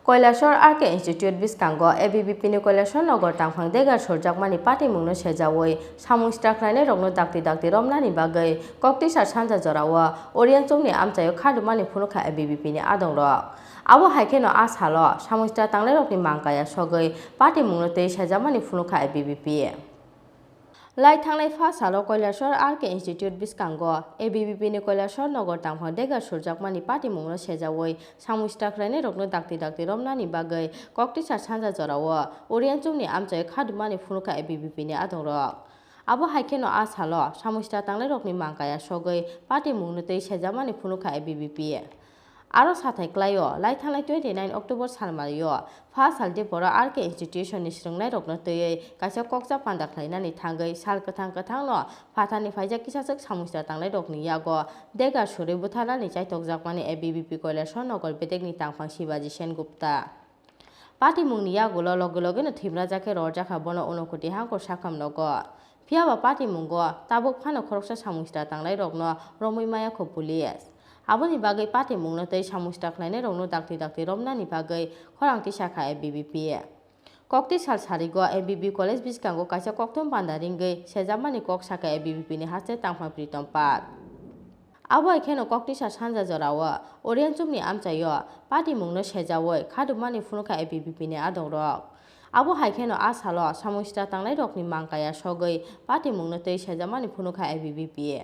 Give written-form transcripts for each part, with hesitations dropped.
কৈলাসর RK institute বিস্কাঙ্গ ABVP ni কৈলাসর নগর তাংফাং দেগার সরজাকমানি পার্টি মুংনো সেজাওই সামুং স্টাকলাইনে রংনো দাক্তি রমনানি বাগৈ ককটিসার সানজা জরাও ওরিয়ান চংনি আমচাयो খাদুমানি ফুনুখা এবিবিপি ni আদং রক abo haikeno asalo সামুং স্টা তাংলাই রকনি মাংকায়া সগৈ পার্টি মুংনো তৈ সেজামানি ফুনুখা এবিবিপি লাই থাংলাই ফা সালো কৈলাসর আরকে ইনস্টিটিউট বিস্কাঙ্গ এবিবিপি ni কৈলাসর নগর তাংফাং দেগার সরজাকমানি পার্টি মুংনো সেজাওই সামুং স্টাকলাইনে রংনো দাক্তি রমনানি বাগৈ ককটিসার সানজা জরাও ওরিয়ান চংনি আমচাयो খাদুমানি ফুনুখা এবিবিপি ni আদং রক abo haikeno asalo সামুং স্টা তাংলাই রকনি মাংকায়া সগৈ পার্টি মুংনো তৈ সেজামানি ফুনুখা এবিবিপি আরো সাথে ক্লাইও লাই থাংলাই 29 অক্টোবর সালমারিও ফা সালদে বড় আরকে ইনস্টিটিউশন नि स्रंगनाय रखनो तयै कासा कक्सा पान्दा ख्लायनानि थांगै साल कथां न फाथानि फाइजा किसासक सामुस्ता तांलाय रखनि यागो देगा सुरे बुथानानि चाइतक जाकमानि एबिबिपि কৈলাসর नगर बेटेकनि तांफां शिवाजी सेनगुप्ता पार्टी मुंनि यागुलो लगे थिब्रा जाके रजाखा बनो उनकोटि हांको साखाम नगर फियाबा पार्टी मुंगो ताबुक फानो खरकसा सामुस्ता तांलाय रखनो रमैमाया खो police aboni bagai party mungno tei samuং staklaine rongno dakti romnani bagai khorangti sakha ebibipi kokti sal sarigo ebibi college biskango kaisa koktom panda ringai sejamani kok sakha ebibipi ni haste tangphang pritom pat abo ekheno kokti sa sanja jorawa orian chumni amchayo party mungno sejawoi khadumani funukha ebibipi ni adong rok abo haikeno asalo samuং sta tanglai rokni mangkaya sogoi party mungno tei sejamani funukha ebibipi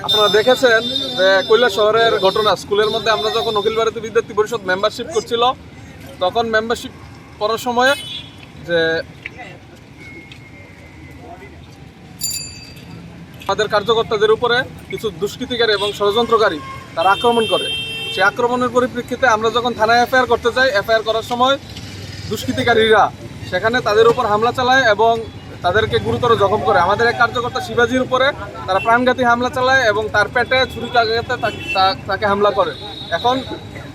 আপনারা দেখেছেন যে কৈলাসহরের ঘটনা স্কুলের মধ্যে আমরা যখন অখিল ভারতীয় বিদ্যার্থী পরিষদ মেম্বারশিপ করছিল তখন মেম্বারশিপ করার সময় যে আমাদের কার্যকর্তাদের উপরে কিছু দুষ্কৃতিকারী এবং ষড়যন্ত্রকারী তারা আক্রমণ করে সেই আক্রমণের পরিপ্রেক্ষিতে আমরা যখন থানায় এফআইআর করতে যাই এফআইআর করার সময় দুষ্কৃতিকারীরা সেখানে তাদের উপর হামলা চালায় এবং তাদেরকে গুরুতর জখম করে আমাদের এক কার্যকর্তা শিবাজির উপরে তারা প্রাণঘাতী হামলা চালায় এবং তার পেটে ছুরিকাঘাতে তাকে হামলা করে এখন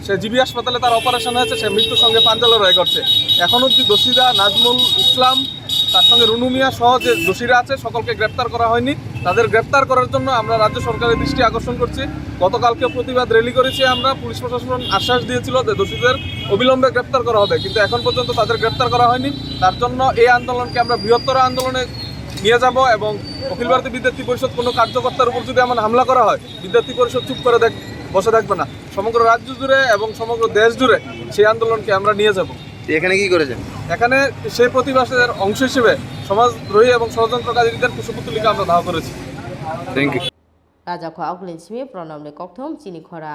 সে জিবি হাসপাতালে তার অপারেশন হয়েছে সে মৃত্যুর সঙ্গে পাঞ্জা লড়াই করছে এখন অবধি দোষীরা নাজমুল ইসলাম তার সঙ্গে রুনু মিয়া সহ যে দোষীরা আছে সকলকে গ্রেপ্তার করা হয়নি তাদের গ্রেপ্তার করার জন্য আমরা রাজ্য সরকারের দৃষ্টি আকর্ষণ করছি গতকালকে প্রতিবাদ র্যালি করেছি আমরা পুলিশ প্রশাসন আশ্বাস দিয়েছিল যে দোষীদের অবিলম্বে গ্রেপ্তার করা হবে কিন্তু এখন পর্যন্ত তাদের গ্রেপ্তার করা হয়নি তার জন্য এই আন্দোলনকে আমরা বৃহত্তর আন্দোলনে নিয়ে যাব এবং অখিল ভারতীয় বিদ্যার্থী পরিষদ কোনো কার্যকর্তার উপর যদি এমন হামলা করা হয় বিদ্যার্থী পরিষদ চুপ করে বসে থাকবে না সমগ্র রাজ্য জুড়ে এবং সমগ্র দেশ জুড়ে সেই আন্দোলনকে আমরা নিয়ে যাব এখানে কি করেছেন এখানে সেই প্রতিবাদের অংশ হিসেবে সমাজদ্রোহী এবং ষড়যন্ত্রকারীদের কুশপুতলিকা আমরা ধাওয়া করেছি থ্যাংক ইউ রাজাখো আগুলিন সিমি প্রণবনে ককথম চিনি খরা